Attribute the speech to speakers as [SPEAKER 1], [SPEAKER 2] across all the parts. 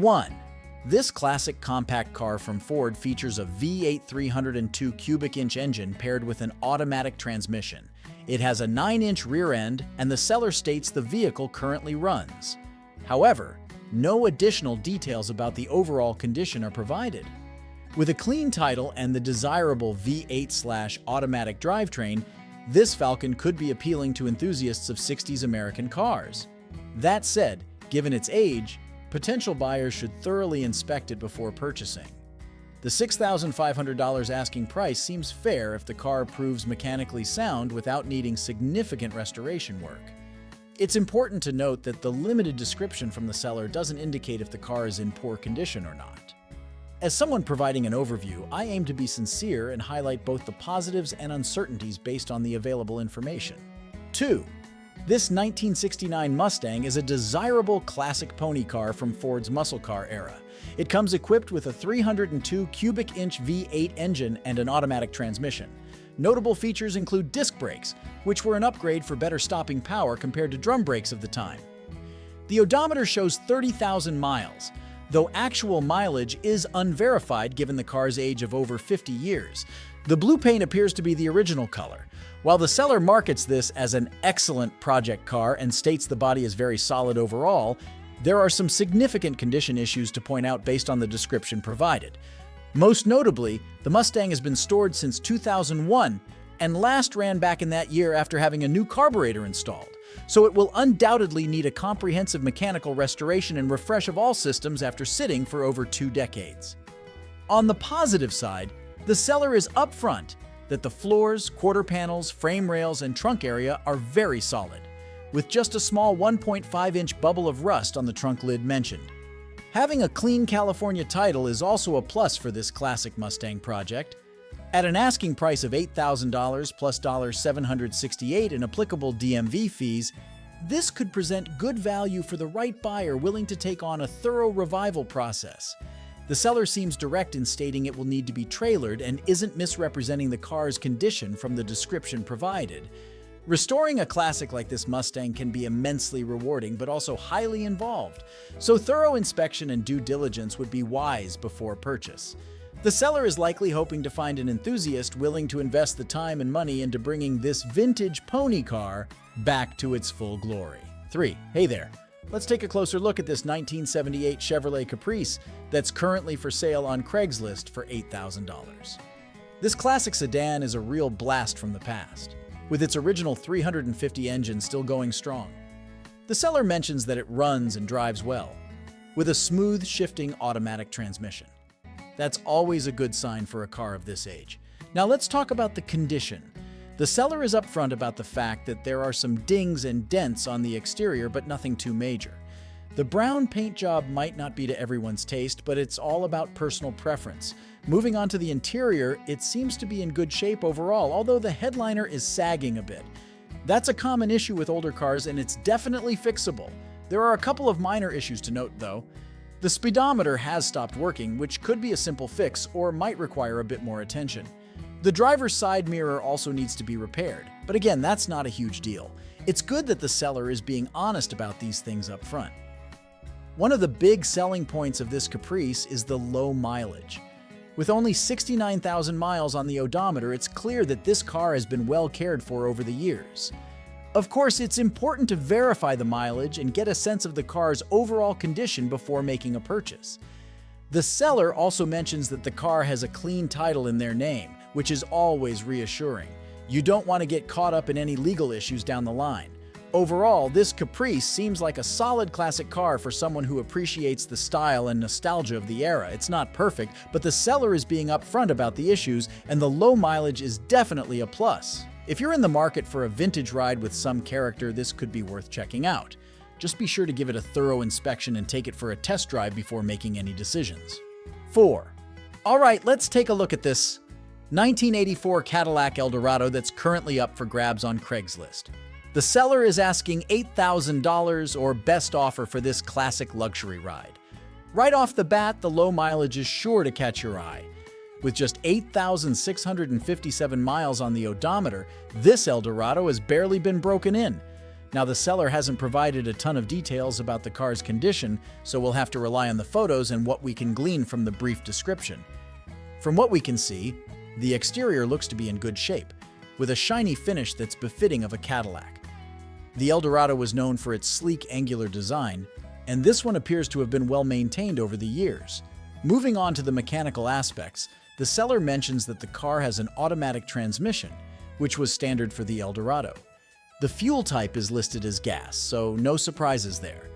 [SPEAKER 1] 1. This classic compact car from Ford features a V8 302 cubic inch engine paired with an automatic transmission. It has a 9-inch rear end, and the seller states the vehicle currently runs. However, no additional details about the overall condition are provided. With a clean title and the desirable V8/automatic drivetrain, this Falcon could be appealing to enthusiasts of 60s American cars. That said, given its age, potential buyers should thoroughly inspect it before purchasing. The $6,500 asking price seems fair if the car proves mechanically sound without needing significant restoration work. It's important to note that the limited description from the seller doesn't indicate if the car is in poor condition or not. As someone providing an overview, I aim to be sincere and highlight both the positives and uncertainties based on the available information. 2. This 1969 Mustang is a desirable classic pony car from Ford's muscle car era. It comes equipped with a 302 cubic inch V8 engine and an automatic transmission. Notable features include disc brakes, which were an upgrade for better stopping power compared to drum brakes of the time. The odometer shows 30,000 miles, though actual mileage is unverified given the car's age of over 50 years. The blue paint appears to be the original color. While the seller markets this as an excellent project car and states the body is very solid overall, there are some significant condition issues to point out based on the description provided. Most notably, the Mustang has been stored since 2001 and last ran back in that year after having a new carburetor installed, so it will undoubtedly need a comprehensive mechanical restoration and refresh of all systems after sitting for over 2 decades. On the positive side, the seller is upfront that the floors, quarter panels, frame rails, and trunk area are very solid, with just a small 1.5-inch bubble of rust on the trunk lid mentioned. Having a clean California title is also a plus for this classic Mustang project. At an asking price of $8,000 plus $768 in applicable DMV fees, this could present good value for the right buyer willing to take on a thorough revival process. The seller seems direct in stating it will need to be trailered and isn't misrepresenting the car's condition from the description provided. Restoring a classic like this Mustang can be immensely rewarding but also highly involved, so thorough inspection and due diligence would be wise before purchase. The seller is likely hoping to find an enthusiast willing to invest the time and money into bringing this vintage pony car back to its full glory. 3. Hey there. Let's take a closer look at this 1978 Chevrolet Caprice that's currently for sale on Craigslist for $8,000. This classic sedan is a real blast from the past, with its original 350 engine still going strong. The seller mentions that it runs and drives well, with a smooth shifting automatic transmission. That's always a good sign for a car of this age. Now let's talk about the condition. The seller is upfront about the fact that there are some dings and dents on the exterior, but nothing too major. The brown paint job might not be to everyone's taste, but it's all about personal preference. Moving on to the interior, it seems to be in good shape overall, although the headliner is sagging a bit. That's a common issue with older cars, and it's definitely fixable. There are a couple of minor issues to note, though. The speedometer has stopped working, which could be a simple fix or might require a bit more attention. The driver's side mirror also needs to be repaired, but again, that's not a huge deal. It's good that the seller is being honest about these things up front. One of the big selling points of this Caprice is the low mileage. With only 69,000 miles on the odometer, it's clear that this car has been well cared for over the years. Of course, it's important to verify the mileage and get a sense of the car's overall condition before making a purchase. The seller also mentions that the car has a clean title in their name, which is always reassuring. You don't want to get caught up in any legal issues down the line. Overall, this Caprice seems like a solid classic car for someone who appreciates the style and nostalgia of the era. It's not perfect, but the seller is being upfront about the issues, and the low mileage is definitely a plus. If you're in the market for a vintage ride with some character, this could be worth checking out. Just be sure to give it a thorough inspection and take it for a test drive before making any decisions. 4. Alright, let's take a look at this 1984 Cadillac Eldorado that's currently up for grabs on Craigslist. The seller is asking $8,000 or best offer for this classic luxury ride. Right off the bat, the low mileage is sure to catch your eye. With just 8,657 miles on the odometer, this Eldorado has barely been broken in. Now, the seller hasn't provided a ton of details about the car's condition, so we'll have to rely on the photos and what we can glean from the brief description. From what we can see, the exterior looks to be in good shape, with a shiny finish that's befitting of a Cadillac. The Eldorado was known for its sleek, angular design, and this one appears to have been well maintained over the years. Moving on to the mechanical aspects, the seller mentions that the car has an automatic transmission, which was standard for the Eldorado. The fuel type is listed as gas, so no surprises there.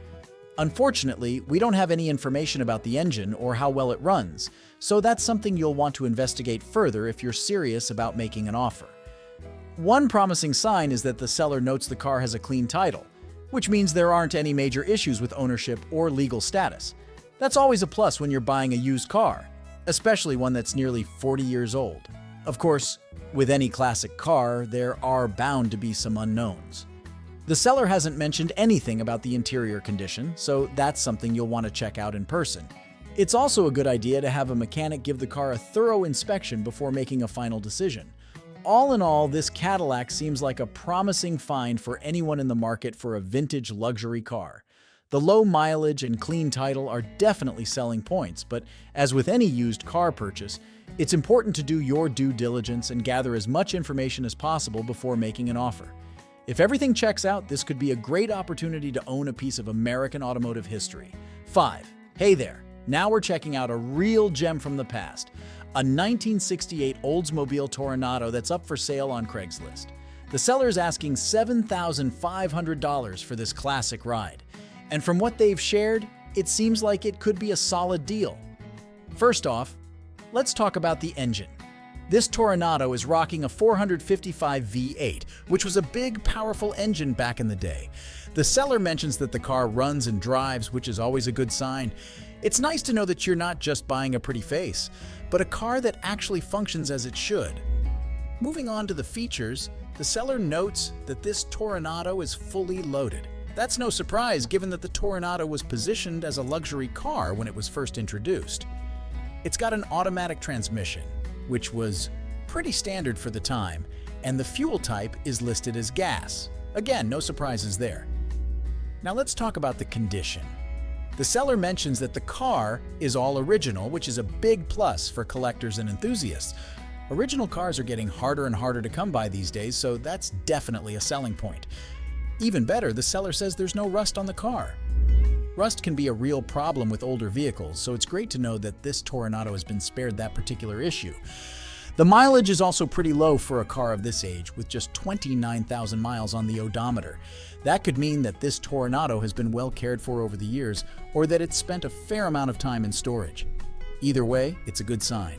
[SPEAKER 1] Unfortunately, we don't have any information about the engine or how well it runs, so that's something you'll want to investigate further if you're serious about making an offer. One promising sign is that the seller notes the car has a clean title, which means there aren't any major issues with ownership or legal status. That's always a plus when you're buying a used car, especially one that's nearly 40 years old. Of course, with any classic car, there are bound to be some unknowns. The seller hasn't mentioned anything about the interior condition, so that's something you'll want to check out in person. It's also a good idea to have a mechanic give the car a thorough inspection before making a final decision. All in all, this Cadillac seems like a promising find for anyone in the market for a vintage luxury car. The low mileage and clean title are definitely selling points, but as with any used car purchase, it's important to do your due diligence and gather as much information as possible before making an offer. If everything checks out, this could be a great opportunity to own a piece of American automotive history. 5. Hey there! Now we're checking out a real gem from the past, a 1968 Oldsmobile Toronado that's up for sale on Craigslist. The seller is asking $7,500 for this classic ride. And from what they've shared, it seems like it could be a solid deal. First off, let's talk about the engine. This Toronado is rocking a 455 V8, which was a big, powerful engine back in the day. The seller mentions that the car runs and drives, which is always a good sign. It's nice to know that you're not just buying a pretty face, but a car that actually functions as it should. Moving on to the features, the seller notes that this Toronado is fully loaded. That's no surprise given that the Toronado was positioned as a luxury car when it was first introduced. It's got an automatic transmission, which was pretty standard for the time, and the fuel type is listed as gas. Again, no surprises there. Now let's talk about the condition. The seller mentions that the car is all original, which is a big plus for collectors and enthusiasts. Original cars are getting harder and harder to come by these days, so that's definitely a selling point. Even better, the seller says there's no rust on the car. Rust can be a real problem with older vehicles, so it's great to know that this Toronado has been spared that particular issue. The mileage is also pretty low for a car of this age, with just 29,000 miles on the odometer. That could mean that this Toronado has been well cared for over the years, or that it's spent a fair amount of time in storage. Either way, it's a good sign.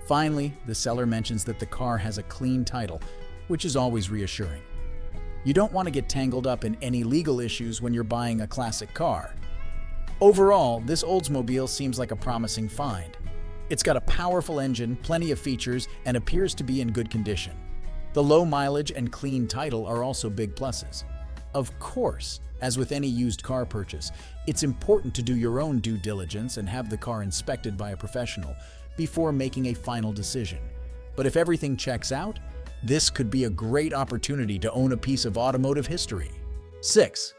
[SPEAKER 1] Finally, the seller mentions that the car has a clean title, which is always reassuring. You don't want to get tangled up in any legal issues when you're buying a classic car. Overall, this Oldsmobile seems like a promising find. It's got a powerful engine, plenty of features, and appears to be in good condition. The low mileage and clean title are also big pluses. Of course, as with any used car purchase, it's important to do your own due diligence and have the car inspected by a professional before making a final decision. But if everything checks out, this could be a great opportunity to own a piece of automotive history. 6.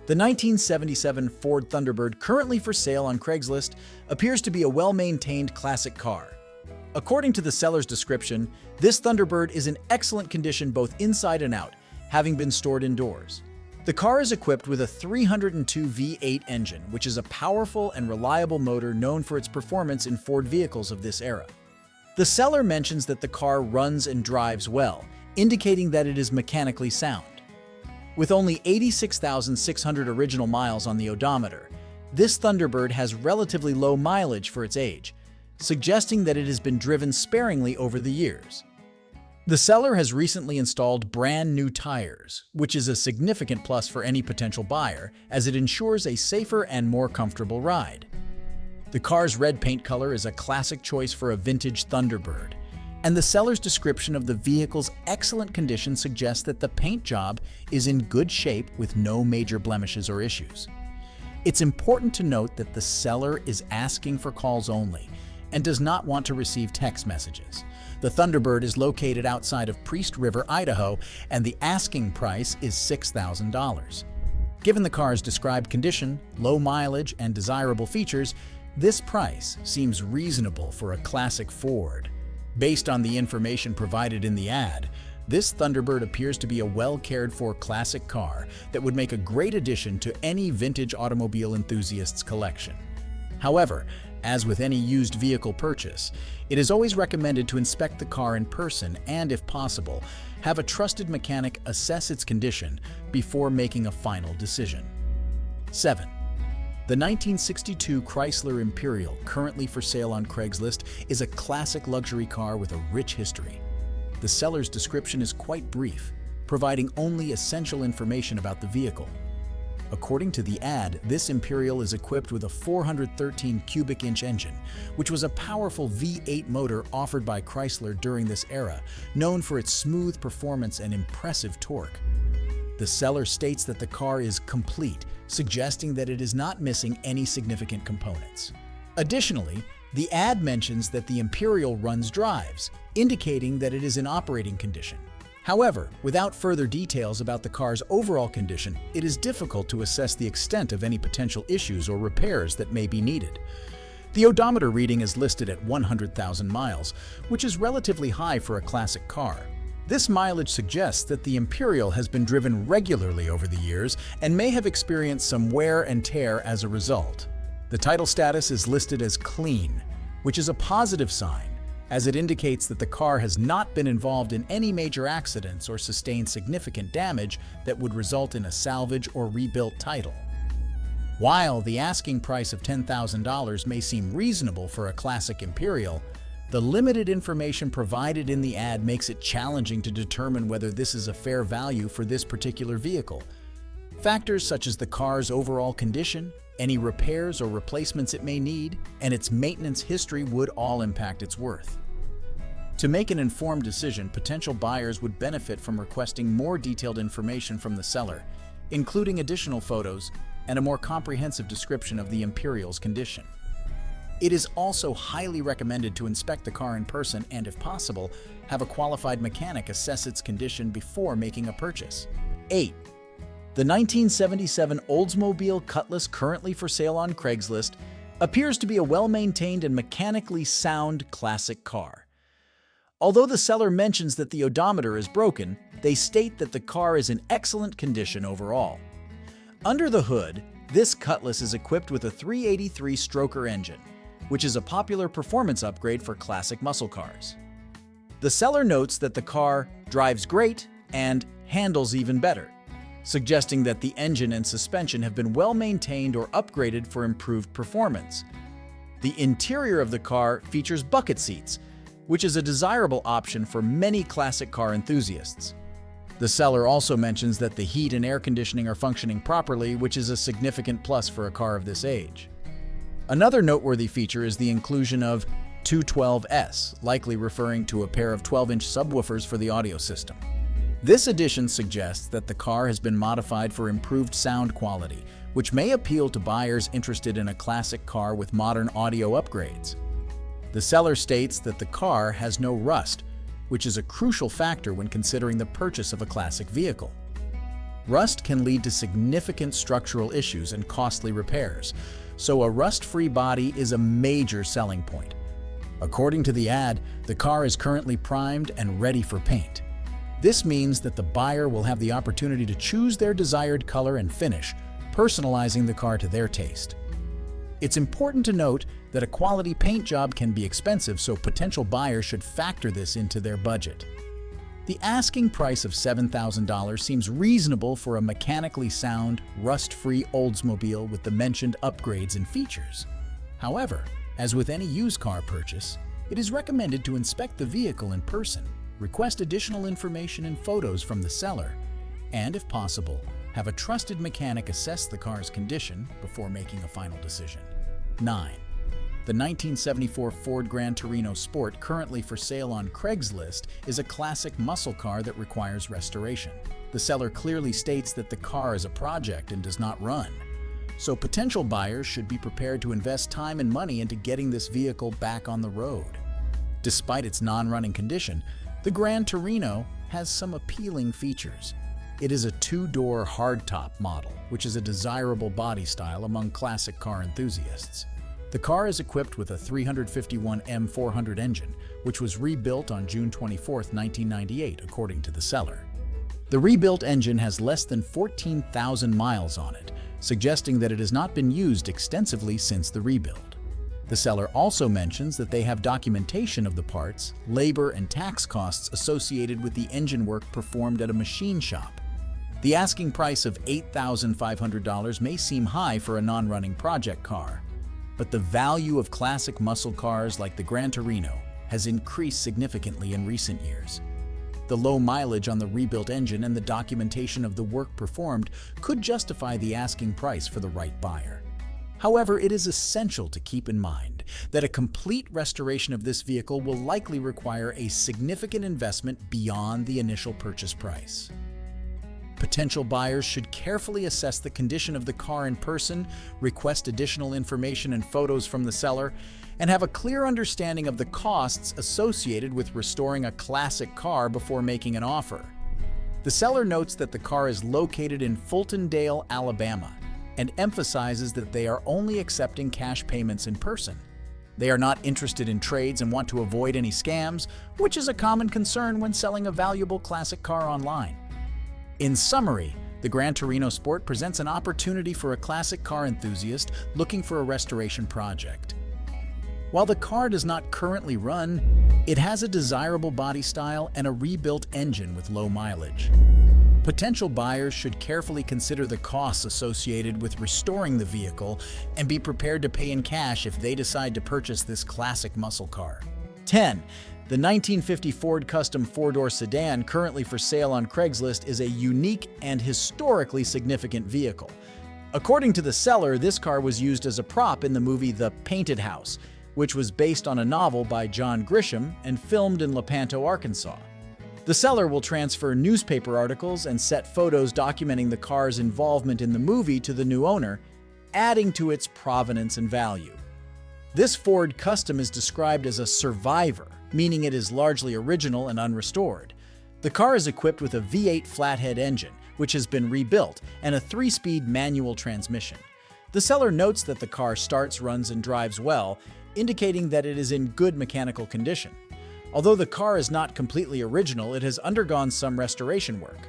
[SPEAKER 1] The 1977 Ford Thunderbird, currently for sale on Craigslist, appears to be a well-maintained classic car. According to the seller's description, this Thunderbird is in excellent condition both inside and out, having been stored indoors. The car is equipped with a 302 V8 engine, which is a powerful and reliable motor known for its performance in Ford vehicles of this era. The seller mentions that the car runs and drives well, indicating that it is mechanically sound. With only 86,600 original miles on the odometer, this Thunderbird has relatively low mileage for its age, suggesting that it has been driven sparingly over the years. The seller has recently installed brand new tires, which is a significant plus for any potential buyer, as it ensures a safer and more comfortable ride. The car's red paint color is a classic choice for a vintage Thunderbird, and the seller's description of the vehicle's excellent condition suggests that the paint job is in good shape with no major blemishes or issues. It's important to note that the seller is asking for calls only and does not want to receive text messages. The Thunderbird is located outside of Priest River, Idaho, and the asking price is $6,000. Given the car's described condition, low mileage, and desirable features, this price seems reasonable for a classic Ford. Based on the information provided in the ad, this Thunderbird appears to be a well-cared-for classic car that would make a great addition to any vintage automobile enthusiast's collection. However, as with any used vehicle purchase, it is always recommended to inspect the car in person and, if possible, have a trusted mechanic assess its condition before making a final decision. 7. The 1962 Chrysler Imperial, currently for sale on Craigslist, is a classic luxury car with a rich history. The seller's description is quite brief, providing only essential information about the vehicle. According to the ad, this Imperial is equipped with a 413 cubic inch engine, which was a powerful V8 motor offered by Chrysler during this era, known for its smooth performance and impressive torque. The seller states that the car is complete, suggesting that it is not missing any significant components. Additionally, the ad mentions that the Imperial runs drives, indicating that it is in operating condition. However, without further details about the car's overall condition, it is difficult to assess the extent of any potential issues or repairs that may be needed. The odometer reading is listed at 100,000 miles, which is relatively high for a classic car. This mileage suggests that the Imperial has been driven regularly over the years and may have experienced some wear and tear as a result. The title status is listed as clean, which is a positive sign, as it indicates that the car has not been involved in any major accidents or sustained significant damage that would result in a salvage or rebuilt title. While the asking price of $10,000 may seem reasonable for a classic Imperial, the limited information provided in the ad makes it challenging to determine whether this is a fair value for this particular vehicle. Factors such as the car's overall condition, any repairs or replacements it may need, and its maintenance history would all impact its worth. To make an informed decision, potential buyers would benefit from requesting more detailed information from the seller, including additional photos and a more comprehensive description of the Imperial's condition. It is also highly recommended to inspect the car in person and, if possible, have a qualified mechanic assess its condition before making a purchase. 8. The 1977 Oldsmobile Cutlass, currently for sale on Craigslist, appears to be a well-maintained and mechanically sound classic car. Although the seller mentions that the odometer is broken, they state that the car is in excellent condition overall. Under the hood, this Cutlass is equipped with a 383 stroker engine, which is a popular performance upgrade for classic muscle cars. The seller notes that the car drives great and handles even better, suggesting that the engine and suspension have been well maintained or upgraded for improved performance. The interior of the car features bucket seats, which is a desirable option for many classic car enthusiasts. The seller also mentions that the heat and air conditioning are functioning properly, which is a significant plus for a car of this age. Another noteworthy feature is the inclusion of 212S, likely referring to a pair of 12-inch subwoofers for the audio system. This addition suggests that the car has been modified for improved sound quality, which may appeal to buyers interested in a classic car with modern audio upgrades. The seller states that the car has no rust, which is a crucial factor when considering the purchase of a classic vehicle. Rust can lead to significant structural issues and costly repairs, so a rust-free body is a major selling point. According to the ad, the car is currently primed and ready for paint. This means that the buyer will have the opportunity to choose their desired color and finish, personalizing the car to their taste. It's important to note that a quality paint job can be expensive, so potential buyers should factor this into their budget. The asking price of $7,000 seems reasonable for a mechanically sound, rust-free Oldsmobile with the mentioned upgrades and features. However, as with any used car purchase, it is recommended to inspect the vehicle in person, request additional information and photos from the seller, and, if possible, have a trusted mechanic assess the car's condition before making a final decision. 9. The 1974 Ford Gran Torino Sport, currently for sale on Craigslist, is a classic muscle car that requires restoration. The seller clearly states that the car is a project and does not run, so potential buyers should be prepared to invest time and money into getting this vehicle back on the road. Despite its non-running condition, the Gran Torino has some appealing features. It is a two-door hardtop model, which is a desirable body style among classic car enthusiasts. The car is equipped with a 351 M400 engine, which was rebuilt on June 24, 1998, according to the seller. The rebuilt engine has less than 14,000 miles on it, suggesting that it has not been used extensively since the rebuild. The seller also mentions that they have documentation of the parts, labor, and tax costs associated with the engine work performed at a machine shop. The asking price of $8,500 may seem high for a non-running project car, but the value of classic muscle cars like the Gran Torino has increased significantly in recent years. The low mileage on the rebuilt engine and the documentation of the work performed could justify the asking price for the right buyer. However, it is essential to keep in mind that a complete restoration of this vehicle will likely require a significant investment beyond the initial purchase price. Potential buyers should carefully assess the condition of the car in person, request additional information and photos from the seller, and have a clear understanding of the costs associated with restoring a classic car before making an offer. The seller notes that the car is located in Fultondale, Alabama, and emphasizes that they are only accepting cash payments in person. They are not interested in trades and want to avoid any scams, which is a common concern when selling a valuable classic car online. In summary, the Gran Torino Sport presents an opportunity for a classic car enthusiast looking for a restoration project. While the car does not currently run, it has a desirable body style and a rebuilt engine with low mileage. Potential buyers should carefully consider the costs associated with restoring the vehicle and be prepared to pay in cash if they decide to purchase this classic muscle car. 10. The 1950 Ford Custom four-door sedan currently for sale on Craigslist is a unique and historically significant vehicle. According to the seller, this car was used as a prop in the movie The Painted House, which was based on a novel by John Grisham and filmed in Lepanto, Arkansas. The seller will transfer newspaper articles and set photos documenting the car's involvement in the movie to the new owner, adding to its provenance and value. This Ford Custom is described as a survivor, meaning it is largely original and unrestored. The car is equipped with a V8 flathead engine, which has been rebuilt, and a 3-speed manual transmission. The seller notes that the car starts, runs, and drives well, indicating that it is in good mechanical condition. Although the car is not completely original, it has undergone some restoration work.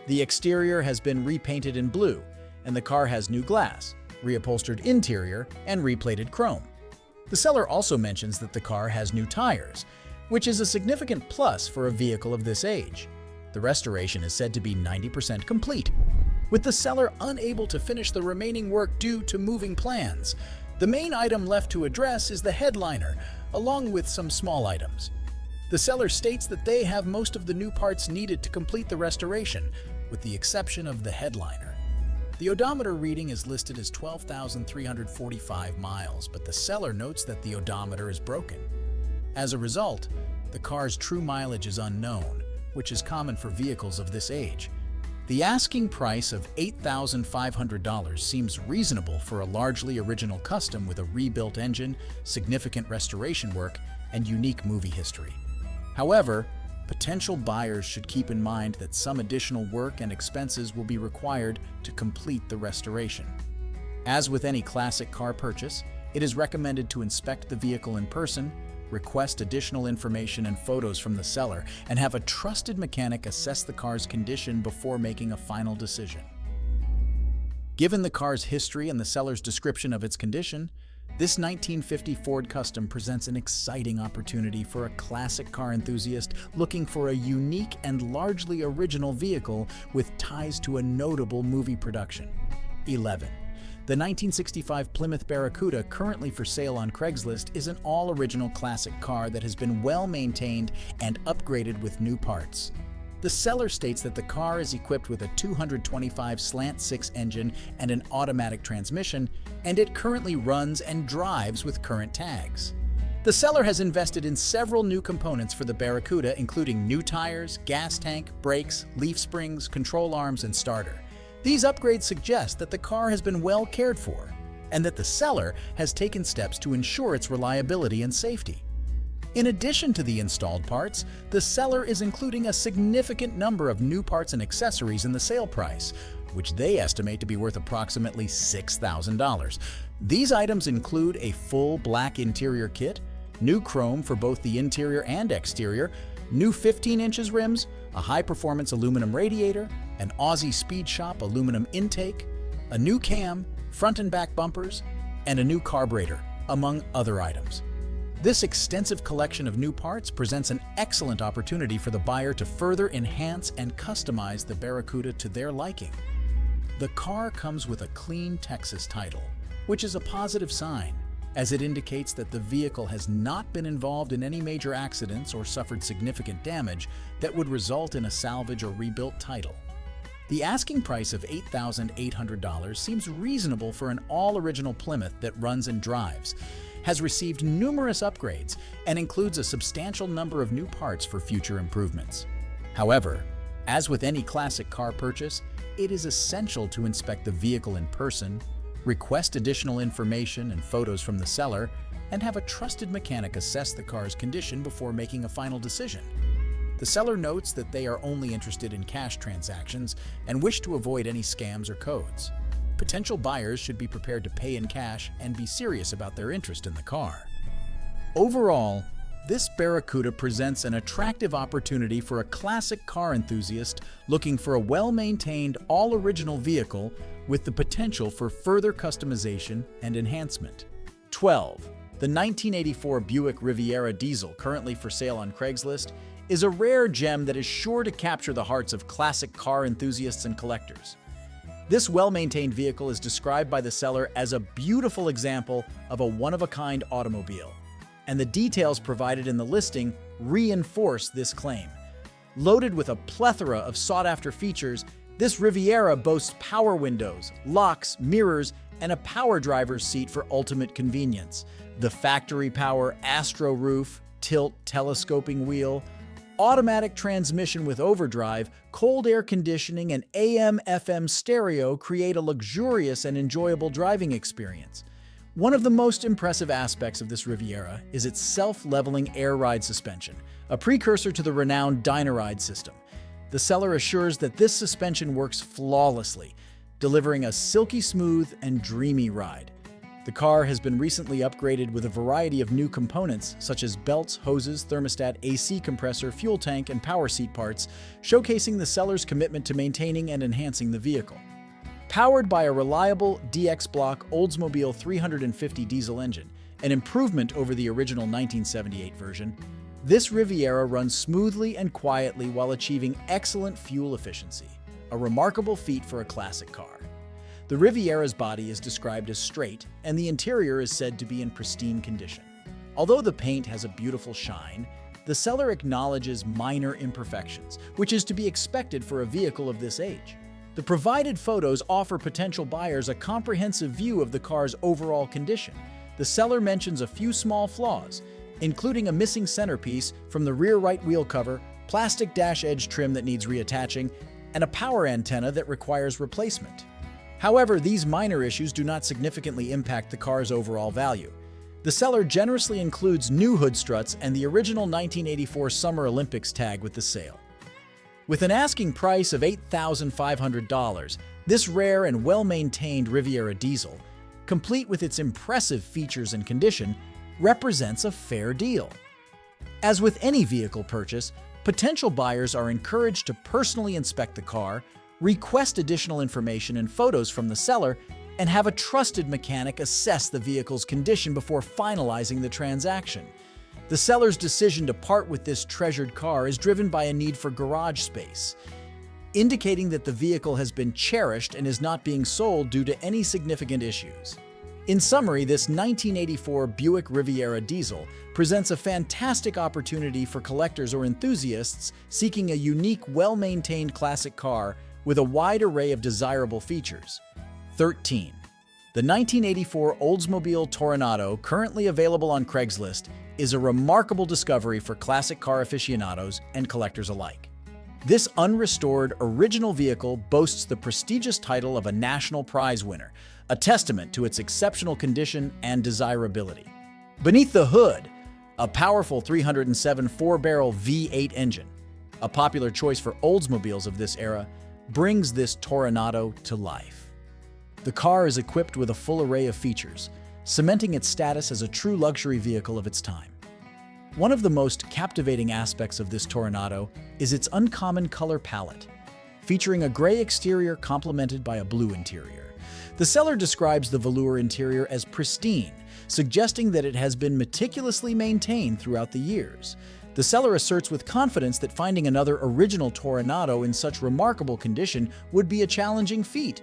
[SPEAKER 1] The exterior has been repainted in blue, and the car has new glass, reupholstered interior, and replated chrome. The seller also mentions that the car has new tires, which is a significant plus for a vehicle of this age. The restoration is said to be 90% complete, with the seller unable to finish the remaining work due to moving plans. The main item left to address is the headliner, along with some small items. The seller states that they have most of the new parts needed to complete the restoration, with the exception of the headliner. The odometer reading is listed as 12,345 miles, but the seller notes that the odometer is broken. As a result, the car's true mileage is unknown, which is common for vehicles of this age. The asking price of $8,500 seems reasonable for a largely original custom with a rebuilt engine, significant restoration work, and unique movie history. However, potential buyers should keep in mind that some additional work and expenses will be required to complete the restoration. As with any classic car purchase, it is recommended to inspect the vehicle in person, request additional information and photos from the seller, and have a trusted mechanic assess the car's condition before making a final decision. Given the car's history and the seller's description of its condition, this 1950 Ford Custom presents an exciting opportunity for a classic car enthusiast looking for a unique and largely original vehicle with ties to a notable movie production. 11. The 1965 Plymouth Barracuda, currently for sale on Craigslist, is an all-original classic car that has been well-maintained and upgraded with new parts. The seller states that the car is equipped with a 225 slant-6 engine and an automatic transmission, and it currently runs and drives with current tags. The seller has invested in several new components for the Barracuda, including new tires, gas tank, brakes, leaf springs, control arms, and starter. These upgrades suggest that the car has been well cared for, and that the seller has taken steps to ensure its reliability and safety. In addition to the installed parts, the seller is including a significant number of new parts and accessories in the sale price, which they estimate to be worth approximately $6,000. These items include a full black interior kit, new chrome for both the interior and exterior, new 15 inches rims, a high-performance aluminum radiator, an Aussie Speed Shop aluminum intake, a new cam, front and back bumpers, and a new carburetor, among other items. This extensive collection of new parts presents an excellent opportunity for the buyer to further enhance and customize the Barracuda to their liking. The car comes with a clean Texas title, which is a positive sign, as it indicates that the vehicle has not been involved in any major accidents or suffered significant damage that would result in a salvage or rebuilt title. The asking price of $8,800 seems reasonable for an all-original Plymouth that runs and drives, has received numerous upgrades, and includes a substantial number of new parts for future improvements. However, as with any classic car purchase, it is essential to inspect the vehicle in person, request additional information and photos from the seller, and have a trusted mechanic assess the car's condition before making a final decision. The seller notes that they are only interested in cash transactions and wish to avoid any scams or codes. Potential buyers should be prepared to pay in cash and be serious about their interest in the car. Overall, this Barracuda presents an attractive opportunity for a classic car enthusiast looking for a well-maintained, all-original vehicle with the potential for further customization and enhancement. 12. The 1984 Buick Riviera diesel, currently for sale on Craigslist, is a rare gem that is sure to capture the hearts of classic car enthusiasts and collectors. This well-maintained vehicle is described by the seller as a beautiful example of a one-of-a-kind automobile, and the details provided in the listing reinforce this claim. Loaded with a plethora of sought-after features, this Riviera boasts power windows, locks, mirrors, and a power driver's seat for ultimate convenience. The factory power Astro roof, tilt telescoping wheel, automatic transmission with overdrive, cold air conditioning, and AM/FM stereo create a luxurious and enjoyable driving experience. One of the most impressive aspects of this Riviera is its self-leveling air ride suspension, a precursor to the renowned Dynaride system. The seller assures that this suspension works flawlessly, delivering a silky smooth and dreamy ride. The car has been recently upgraded with a variety of new components such as belts, hoses, thermostat, AC compressor, fuel tank, and power seat parts, showcasing the seller's commitment to maintaining and enhancing the vehicle. Powered by a reliable DX block Oldsmobile 350 diesel engine, an improvement over the original 1978 version, this Riviera runs smoothly and quietly while achieving excellent fuel efficiency, a remarkable feat for a classic car. The Riviera's body is described as straight, and the interior is said to be in pristine condition. Although the paint has a beautiful shine, the seller acknowledges minor imperfections, which is to be expected for a vehicle of this age. The provided photos offer potential buyers a comprehensive view of the car's overall condition. The seller mentions a few small flaws, including a missing centerpiece from the rear right wheel cover, plastic dash edge trim that needs reattaching, and a power antenna that requires replacement. However, these minor issues do not significantly impact the car's overall value. The seller generously includes new hood struts and the original 1984 Summer Olympics tag with the sale. With an asking price of $8,500, this rare and well-maintained Riviera diesel, complete with its impressive features and condition, represents a fair deal. As with any vehicle purchase, potential buyers are encouraged to personally inspect the car, request additional information and photos from the seller, and have a trusted mechanic assess the vehicle's condition before finalizing the transaction. The seller's decision to part with this treasured car is driven by a need for garage space, indicating that the vehicle has been cherished and is not being sold due to any significant issues. In summary, this 1984 Buick Riviera diesel presents a fantastic opportunity for collectors or enthusiasts seeking a unique, well-maintained classic car with a wide array of desirable features. 13. The 1984 Oldsmobile Toronado, currently available on Craigslist, is a remarkable discovery for classic car aficionados and collectors alike. This unrestored, original vehicle boasts the prestigious title of a national prize winner, a testament to its exceptional condition and desirability. Beneath the hood, a powerful 307 four-barrel V8 engine, a popular choice for Oldsmobiles of this era, brings this Toronado to life. The car is equipped with a full array of features, cementing its status as a true luxury vehicle of its time. One of the most captivating aspects of this Toronado is its uncommon color palette, featuring a gray exterior complemented by a blue interior. The seller describes the velour interior as pristine, suggesting that it has been meticulously maintained throughout the years. The seller asserts with confidence that finding another original Toronado in such remarkable condition would be a challenging feat.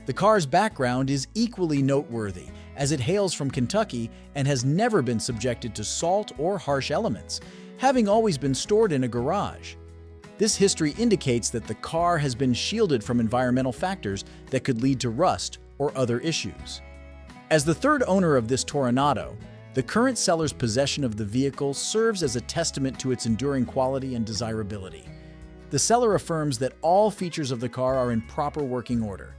[SPEAKER 1] The car's background is equally noteworthy, as it hails from Kentucky and has never been subjected to salt or harsh elements, having always been stored in a garage. This history indicates that the car has been shielded from environmental factors that could lead to rust or other issues. As the third owner of this Toronado, the current seller's possession of the vehicle serves as a testament to its enduring quality and desirability. The seller affirms that all features of the car are in proper working order,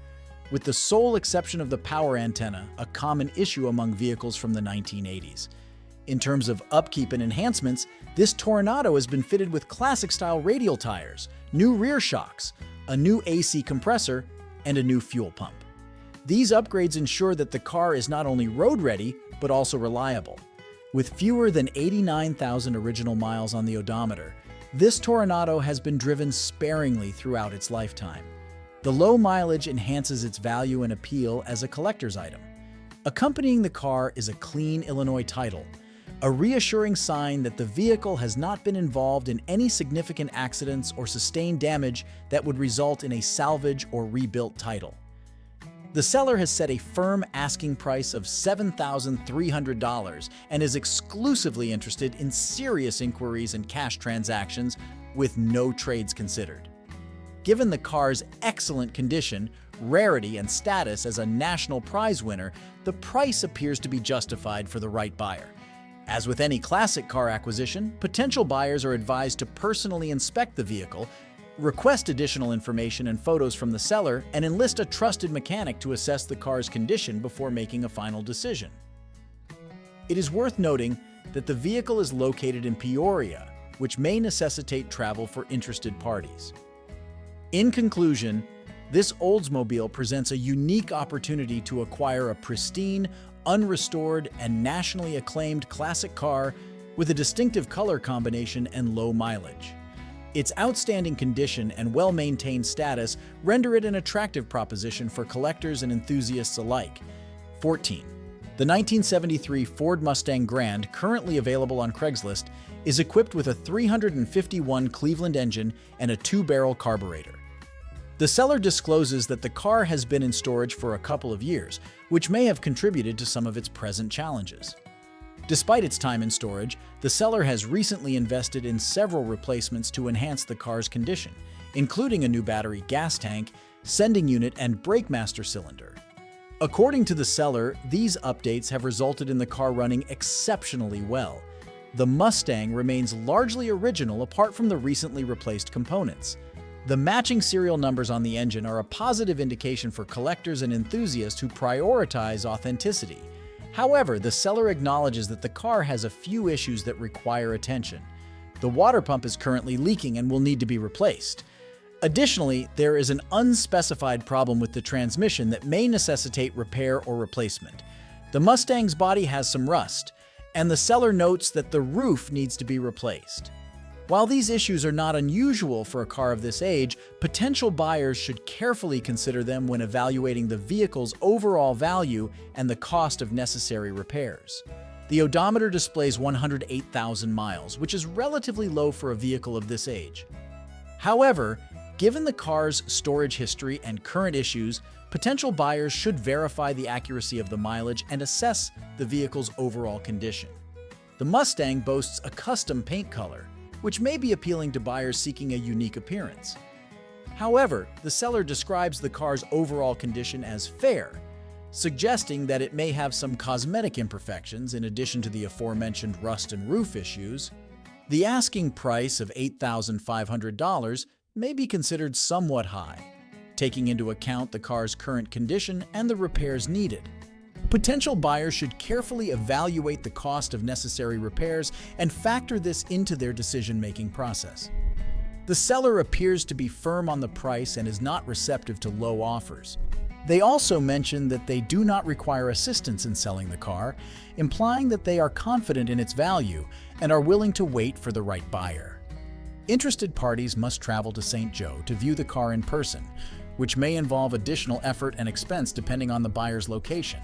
[SPEAKER 1] with the sole exception of the power antenna, a common issue among vehicles from the 1980s. In terms of upkeep and enhancements, this Toronado has been fitted with classic-style radial tires, new rear shocks, a new AC compressor, and a new fuel pump. These upgrades ensure that the car is not only road-ready, but also reliable. With fewer than 89,000 original miles on the odometer, this Toronado has been driven sparingly throughout its lifetime. The low mileage enhances its value and appeal as a collector's item. Accompanying the car is a clean Illinois title, a reassuring sign that the vehicle has not been involved in any significant accidents or sustained damage that would result in a salvage or rebuilt title. The seller has set a firm asking price of $7,300 and is exclusively interested in serious inquiries and cash transactions with no trades considered. Given the car's excellent condition, rarity, and status as a national prize winner, the price appears to be justified for the right buyer. As with any classic car acquisition, potential buyers are advised to personally inspect the vehicle, request additional information and photos from the seller, and enlist a trusted mechanic to assess the car's condition before making a final decision. It is worth noting that the vehicle is located in Peoria, which may necessitate travel for interested parties. In conclusion, this Oldsmobile presents a unique opportunity to acquire a pristine, unrestored, and nationally acclaimed classic car with a distinctive color combination and low mileage. Its outstanding condition and well-maintained status render it an attractive proposition for collectors and enthusiasts alike. 14. The 1973 Ford Mustang Grand, currently available on Craigslist, is equipped with a 351 Cleveland engine and a 2-barrel carburetor. The seller discloses that the car has been in storage for a couple of years, which may have contributed to some of its present challenges. Despite its time in storage, the seller has recently invested in several replacements to enhance the car's condition, including a new battery gas tank, sending unit, and brake master cylinder. According to the seller, these updates have resulted in the car running exceptionally well. The Mustang remains largely original apart from the recently replaced components. The matching serial numbers on the engine are a positive indication for collectors and enthusiasts who prioritize authenticity. However, the seller acknowledges that the car has a few issues that require attention. The water pump is currently leaking and will need to be replaced. Additionally, there is an unspecified problem with the transmission that may necessitate repair or replacement. The Mustang's body has some rust, and the seller notes that the roof needs to be replaced. While these issues are not unusual for a car of this age, potential buyers should carefully consider them when evaluating the vehicle's overall value and the cost of necessary repairs. The odometer displays 108,000 miles, which is relatively low for a vehicle of this age. However, given the car's storage history and current issues, potential buyers should verify the accuracy of the mileage and assess the vehicle's overall condition. The Mustang boasts a custom paint color, which may be appealing to buyers seeking a unique appearance. However, the seller describes the car's overall condition as fair, suggesting that it may have some cosmetic imperfections in addition to the aforementioned rust and roof issues. The asking price of $8,500 may be considered somewhat high, taking into account the car's current condition and the repairs needed. Potential buyers should carefully evaluate the cost of necessary repairs and factor this into their decision-making process. The seller appears to be firm on the price and is not receptive to low offers. They also mention that they do not require assistance in selling the car, implying that they are confident in its value and are willing to wait for the right buyer. Interested parties must travel to St. Joe to view the car in person, which may involve additional effort and expense depending on the buyer's location.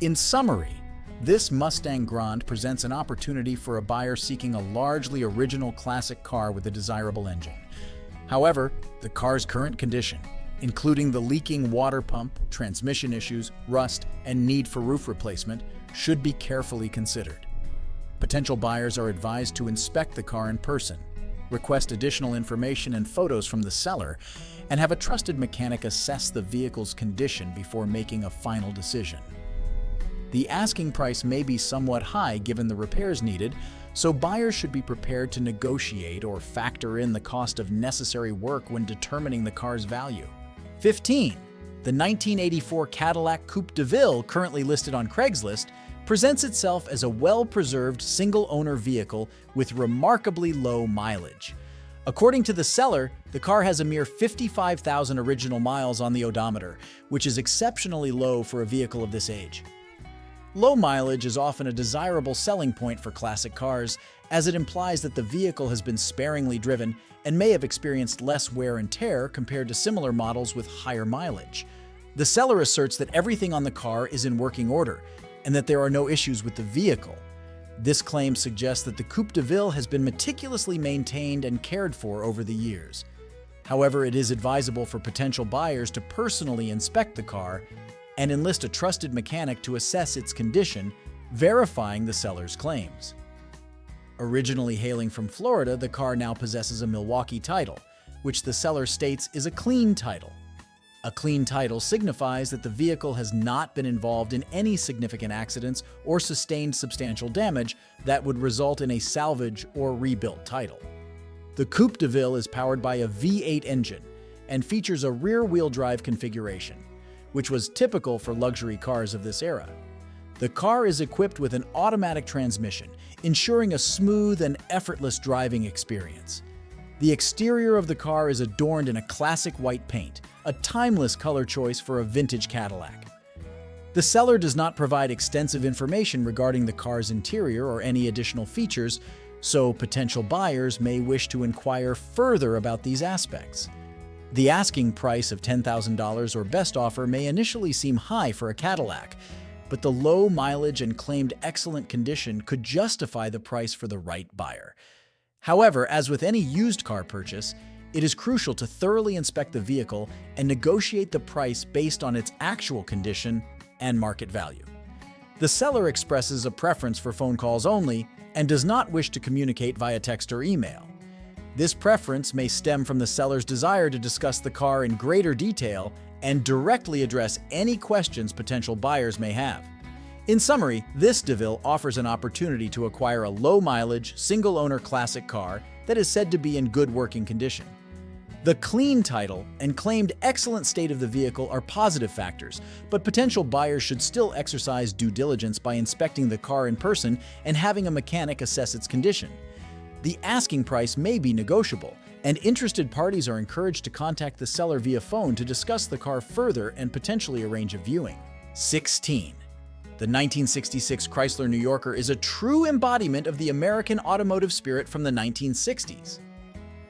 [SPEAKER 1] In summary, this Mustang Grande presents an opportunity for a buyer seeking a largely original classic car with a desirable engine. However, the car's current condition, including the leaking water pump, transmission issues, rust, and need for roof replacement, should be carefully considered. Potential buyers are advised to inspect the car in person, request additional information and photos from the seller, and have a trusted mechanic assess the vehicle's condition before making a final decision. The asking price may be somewhat high given the repairs needed, so buyers should be prepared to negotiate or factor in the cost of necessary work when determining the car's value. 15. The 1984 Cadillac Coupe Deville, currently listed on Craigslist, presents itself as a well-preserved single-owner vehicle with remarkably low mileage. According to the seller, the car has a mere 55,000 original miles on the odometer, which is exceptionally low for a vehicle of this age. Low mileage is often a desirable selling point for classic cars, as it implies that the vehicle has been sparingly driven and may have experienced less wear and tear compared to similar models with higher mileage. The seller asserts that everything on the car is in working order and that there are no issues with the vehicle. This claim suggests that the Coupe Deville has been meticulously maintained and cared for over the years. However, it is advisable for potential buyers to personally inspect the car and enlist a trusted mechanic to assess its condition, verifying the seller's claims. Originally hailing from Florida, the car now possesses a Milwaukee title, which the seller states is a clean title. A clean title signifies that the vehicle has not been involved in any significant accidents or sustained substantial damage that would result in a salvage or rebuilt title. The Coupe Deville is powered by a V8 engine and features a rear-wheel drive configuration, which was typical for luxury cars of this era. The car is equipped with an automatic transmission, ensuring a smooth and effortless driving experience. The exterior of the car is adorned in a classic white paint, a timeless color choice for a vintage Cadillac. The seller does not provide extensive information regarding the car's interior or any additional features, so potential buyers may wish to inquire further about these aspects. The asking price of $10,000 or best offer may initially seem high for a Cadillac, but the low mileage and claimed excellent condition could justify the price for the right buyer. However, as with any used car purchase, it is crucial to thoroughly inspect the vehicle and negotiate the price based on its actual condition and market value. The seller expresses a preference for phone calls only and does not wish to communicate via text or email. This preference may stem from the seller's desire to discuss the car in greater detail and directly address any questions potential buyers may have. In summary, this Deville offers an opportunity to acquire a low-mileage, single-owner classic car that is said to be in good working condition. The clean title and claimed excellent state of the vehicle are positive factors, but potential buyers should still exercise due diligence by inspecting the car in person and having a mechanic assess its condition. The asking price may be negotiable, and interested parties are encouraged to contact the seller via phone to discuss the car further and potentially arrange a viewing. 16. The 1966 Chrysler New Yorker is a true embodiment of the American automotive spirit from the 1960s.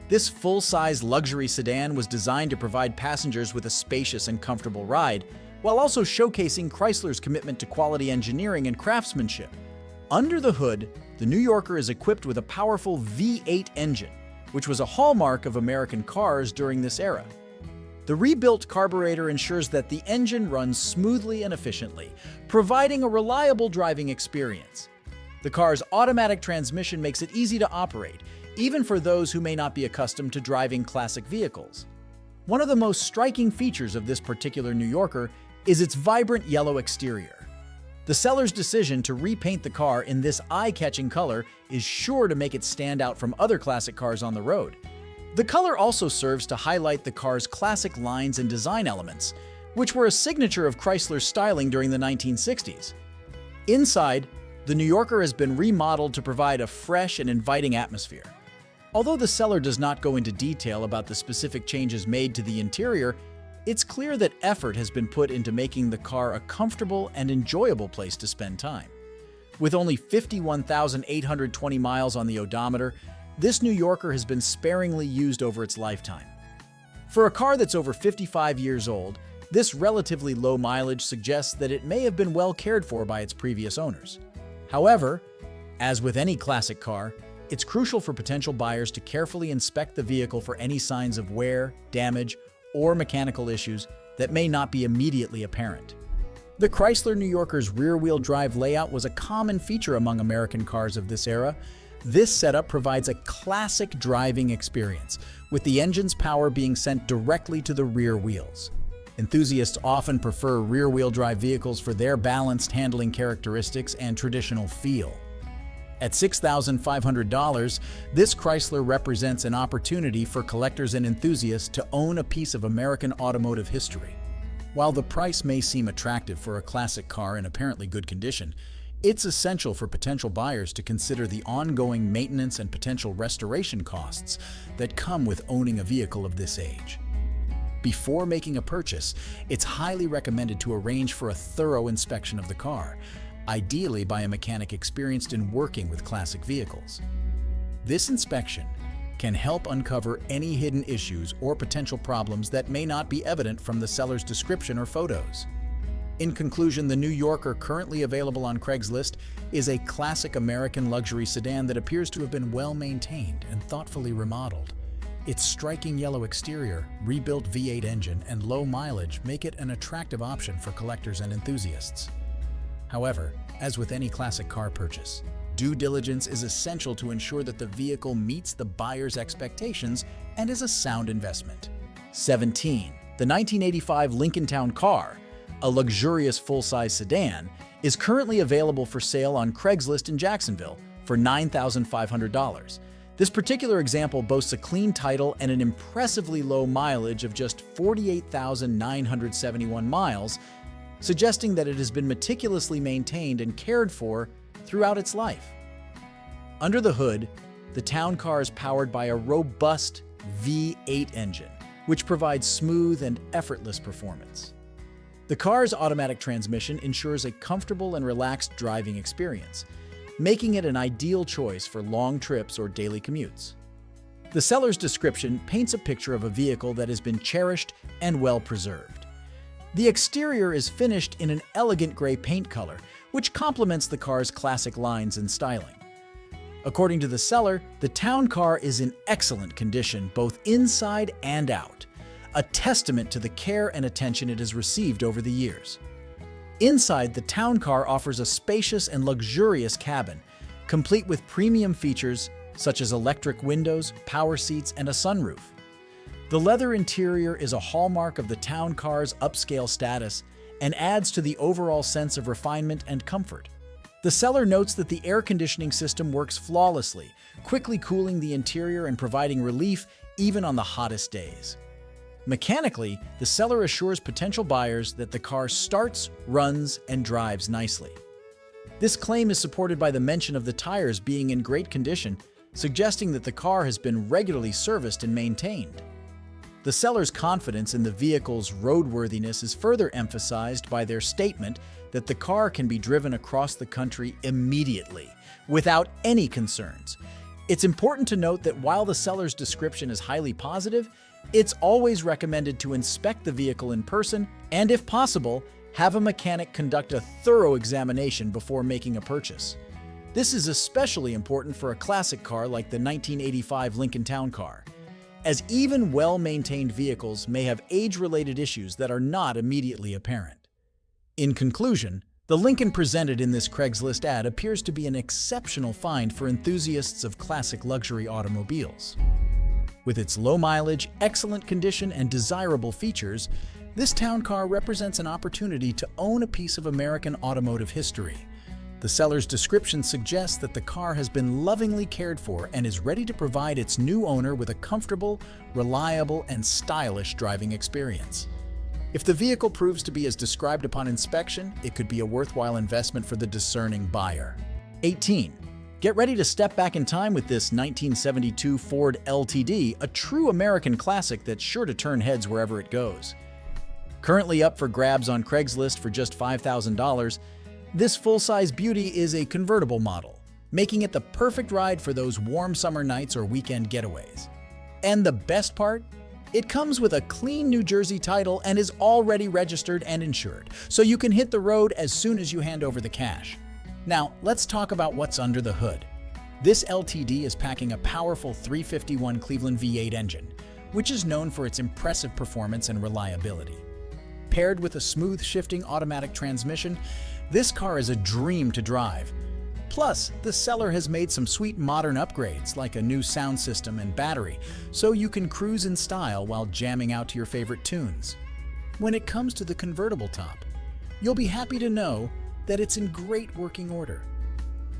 [SPEAKER 1] This full-size luxury sedan was designed to provide passengers with a spacious and comfortable ride, while also showcasing Chrysler's commitment to quality engineering and craftsmanship. Under the hood, the New Yorker is equipped with a powerful V8 engine, which was a hallmark of American cars during this era. The rebuilt carburetor ensures that the engine runs smoothly and efficiently, providing a reliable driving experience. The car's automatic transmission makes it easy to operate, even for those who may not be accustomed to driving classic vehicles. One of the most striking features of this particular New Yorker is its vibrant yellow exterior. The seller's decision to repaint the car in this eye-catching color is sure to make it stand out from other classic cars on the road. The color also serves to highlight the car's classic lines and design elements, which were a signature of Chrysler's styling during the 1960s. Inside, the New Yorker has been remodeled to provide a fresh and inviting atmosphere. Although the seller does not go into detail about the specific changes made to the interior, it's clear that effort has been put into making the car a comfortable and enjoyable place to spend time. With only 51,820 miles on the odometer, this New Yorker has been sparingly used over its lifetime. For a car that's over 55 years old, this relatively low mileage suggests that it may have been well cared for by its previous owners. However, as with any classic car, it's crucial for potential buyers to carefully inspect the vehicle for any signs of wear, damage, or mechanical issues that may not be immediately apparent. The Chrysler New Yorker's rear-wheel drive layout was a common feature among American cars of this era. This setup provides a classic driving experience, with the engine's power being sent directly to the rear wheels. Enthusiasts often prefer rear-wheel drive vehicles for their balanced handling characteristics and traditional feel. At $6,500, this Chrysler represents an opportunity for collectors and enthusiasts to own a piece of American automotive history. While the price may seem attractive for a classic car in apparently good condition, it's essential for potential buyers to consider the ongoing maintenance and potential restoration costs that come with owning a vehicle of this age. Before making a purchase, it's highly recommended to arrange for a thorough inspection of the car, ideally by a mechanic experienced in working with classic vehicles. This inspection can help uncover any hidden issues or potential problems that may not be evident from the seller's description or photos. In conclusion, the New Yorker, currently available on Craigslist, is a classic American luxury sedan that appears to have been well maintained and thoughtfully remodeled. Its striking yellow exterior, rebuilt V8 engine, and low mileage make it an attractive option for collectors and enthusiasts. However, as with any classic car purchase, due diligence is essential to ensure that the vehicle meets the buyer's expectations and is a sound investment. 17. The 1985 Lincoln Town Car, a luxurious full-size sedan, is currently available for sale on Craigslist in Jacksonville for $9,500. This particular example boasts a clean title and an impressively low mileage of just 48,971 miles, suggesting that it has been meticulously maintained and cared for throughout its life. Under the hood, the town car is powered by a robust V8 engine, which provides smooth and effortless performance. The car's automatic transmission ensures a comfortable and relaxed driving experience, making it an ideal choice for long trips or daily commutes. The seller's description paints a picture of a vehicle that has been cherished and well preserved. The exterior is finished in an elegant gray paint color, which complements the car's classic lines and styling. According to the seller, the town car is in excellent condition both inside and out, a testament to the care and attention it has received over the years. Inside, the town car offers a spacious and luxurious cabin, complete with premium features such as electric windows, power seats, and a sunroof. The leather interior is a hallmark of the town car's upscale status and adds to the overall sense of refinement and comfort. The seller notes that the air conditioning system works flawlessly, quickly cooling the interior and providing relief even on the hottest days. Mechanically, the seller assures potential buyers that the car starts, runs, and drives nicely. This claim is supported by the mention of the tires being in great condition, suggesting that the car has been regularly serviced and maintained. The seller's confidence in the vehicle's roadworthiness is further emphasized by their statement that the car can be driven across the country immediately, without any concerns. It's important to note that while the seller's description is highly positive, it's always recommended to inspect the vehicle in person and, if possible, have a mechanic conduct a thorough examination before making a purchase. This is especially important for a classic car like the 1985 Lincoln Town Car, as even well-maintained vehicles may have age-related issues that are not immediately apparent. In conclusion, the Lincoln presented in this Craigslist ad appears to be an exceptional find for enthusiasts of classic luxury automobiles. With its low mileage, excellent condition, and desirable features, this town car represents an opportunity to own a piece of American automotive history. The seller's description suggests that the car has been lovingly cared for and is ready to provide its new owner with a comfortable, reliable, and stylish driving experience. If the vehicle proves to be as described upon inspection, it could be a worthwhile investment for the discerning buyer. 18. Get ready to step back in time with this 1972 Ford LTD, a true American classic that's sure to turn heads wherever it goes. Currently up for grabs on Craigslist for just $5,000, this full-size beauty is a convertible model, making it the perfect ride for those warm summer nights or weekend getaways. And the best part? It comes with a clean New Jersey title and is already registered and insured, so you can hit the road as soon as you hand over the cash. Now, let's talk about what's under the hood. This LTD is packing a powerful 351 Cleveland V8 engine, which is known for its impressive performance and reliability. Paired with a smooth shifting automatic transmission, this car is a dream to drive. Plus, the seller has made some sweet modern upgrades like a new sound system and battery, so you can cruise in style while jamming out to your favorite tunes. When it comes to the convertible top, you'll be happy to know that it's in great working order.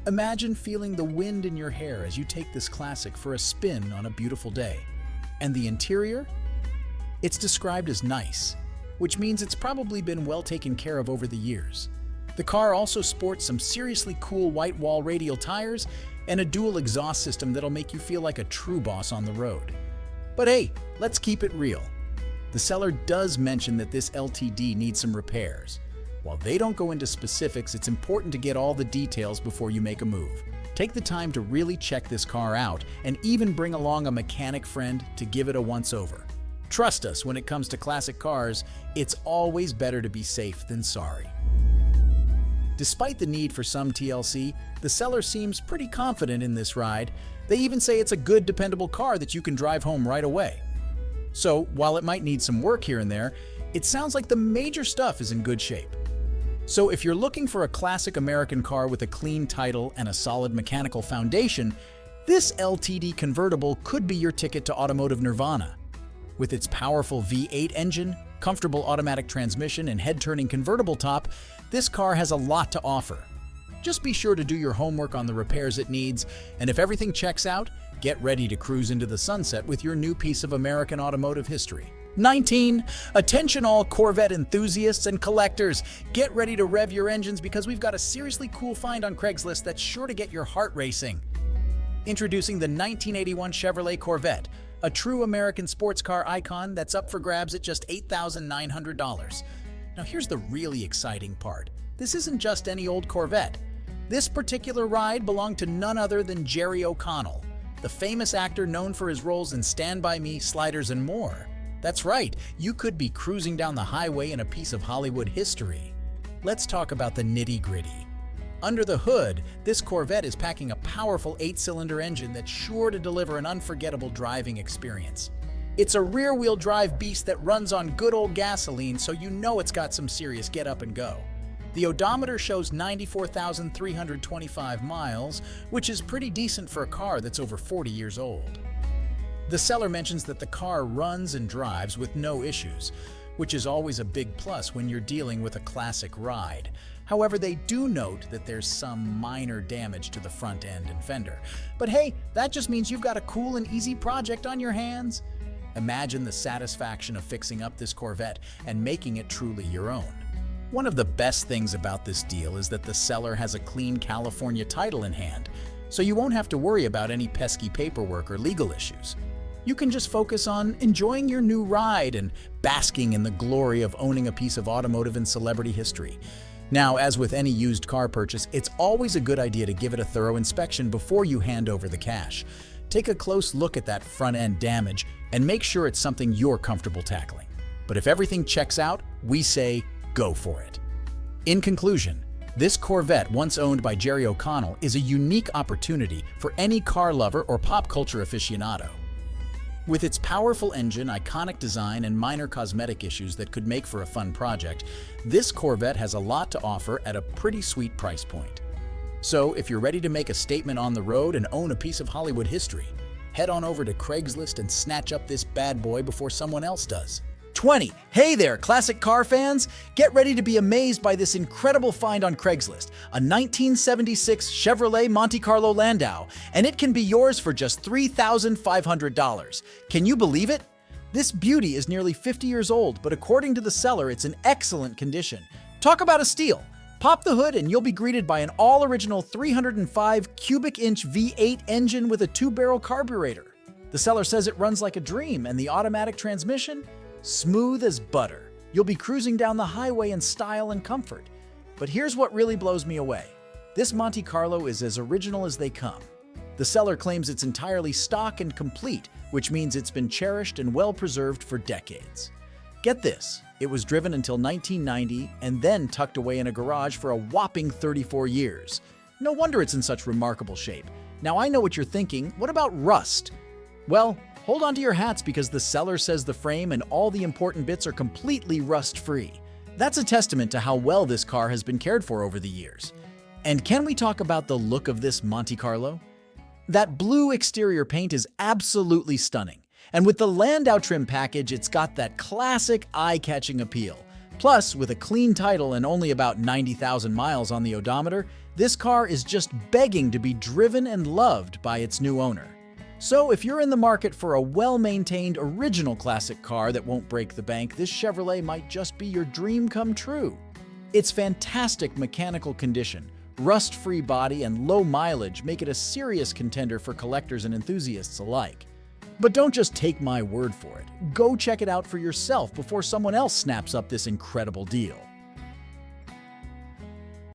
[SPEAKER 1] Imagine feeling the wind in your hair as you take this classic for a spin on a beautiful day. And the interior? It's described as nice, which means it's probably been well taken care of over the years. The car also sports some seriously cool white wall radial tires and a dual exhaust system that'll make you feel like a true boss on the road. But hey, let's keep it real. The seller does mention that this LTD needs some repairs. While they don't go into specifics, it's important to get all the details before you make a move. Take the time to really check this car out and even bring along a mechanic friend to give it a once-over. Trust us, when it comes to classic cars, it's always better to be safe than sorry. Despite the need for some TLC, the seller seems pretty confident in this ride. They even say it's a good, dependable car that you can drive home right away. So, while it might need some work here and there, it sounds like the major stuff is in good shape. So if you're looking for a classic American car with a clean title and a solid mechanical foundation, this LTD convertible could be your ticket to automotive nirvana. With its powerful V8 engine, comfortable automatic transmission, and head-turning convertible top, this car has a lot to offer. Just be sure to do your homework on the repairs it needs, and if everything checks out, get ready to cruise into the sunset with your new piece of American automotive history. 19. Attention all Corvette enthusiasts and collectors. Get ready to rev your engines because we've got a seriously cool find on Craigslist that's sure to get your heart racing. Introducing the 1981 Chevrolet Corvette, a true American sports car icon that's up for grabs at just $8,900. Now here's the really exciting part. This isn't just any old Corvette. This particular ride belonged to none other than Jerry O'Connell, the famous actor known for his roles in Stand By Me, Sliders, and more. That's right, you could be cruising down the highway in a piece of Hollywood history. Let's talk about the nitty-gritty. Under the hood, this Corvette is packing a powerful 8-cylinder engine that's sure to deliver an unforgettable driving experience. It's a rear-wheel drive beast that runs on good old gasoline, so you know it's got some serious get up and go. The odometer shows 94,325 miles, which is pretty decent for a car that's over 40 years old. The seller mentions that the car runs and drives with no issues, which is always a big plus when you're dealing with a classic ride. However, they do note that there's some minor damage to the front end and fender. But hey, that just means you've got a cool and easy project on your hands. Imagine the satisfaction of fixing up this Corvette and making it truly your own. One of the best things about this deal is that the seller has a clean California title in hand, so you won't have to worry about any pesky paperwork or legal issues. You can just focus on enjoying your new ride and basking in the glory of owning a piece of automotive and celebrity history. Now, as with any used car purchase, it's always a good idea to give it a thorough inspection before you hand over the cash. Take a close look at that front-end damage and make sure it's something you're comfortable tackling. But if everything checks out, we say go for it. In conclusion, this Corvette, once owned by Jerry O'Connell, is a unique opportunity for any car lover or pop culture aficionado. With its powerful engine, iconic design, and minor cosmetic issues that could make for a fun project, this Corvette has a lot to offer at a pretty sweet price point. So if you're ready to make a statement on the road and own a piece of Hollywood history, head on over to Craigslist and snatch up this bad boy before someone else does. 20. Hey there, classic car fans! Get ready to be amazed by this incredible find on Craigslist, a 1976 Chevrolet Monte Carlo Landau, and it can be yours for just $3,500. Can you believe it? This beauty is nearly 50 years old, but according to the seller, it's in excellent condition. Talk about a steal! Pop the hood and you'll be greeted by an all-original 305 cubic inch V8 engine with a 2-barrel carburetor. The seller says it runs like a dream, and the automatic transmission? Smooth as butter. You'll be cruising down the highway in style and comfort. But here's what really blows me away. This Monte Carlo is as original as they come. The seller claims it's entirely stock and complete, which means it's been cherished and well-preserved for decades. Get this, it was driven until 1990 and then tucked away in a garage for a whopping 34 years. No wonder it's in such remarkable shape. Now I know what you're thinking, what about rust? Well, hold on to your hats because the seller says the frame and all the important bits are completely rust-free. That's a testament to how well this car has been cared for over the years. And can we talk about the look of this Monte Carlo? That blue exterior paint is absolutely stunning. And with the Landau trim package, it's got that classic eye-catching appeal. Plus, with a clean title and only about 90,000 miles on the odometer, this car is just begging to be driven and loved by its new owner. So if you're in the market for a well-maintained original classic car that won't break the bank, this Chevrolet might just be your dream come true. Its fantastic mechanical condition, rust-free body, and low mileage make it a serious contender for collectors and enthusiasts alike. But don't just take my word for it. Go check it out for yourself before someone else snaps up this incredible deal.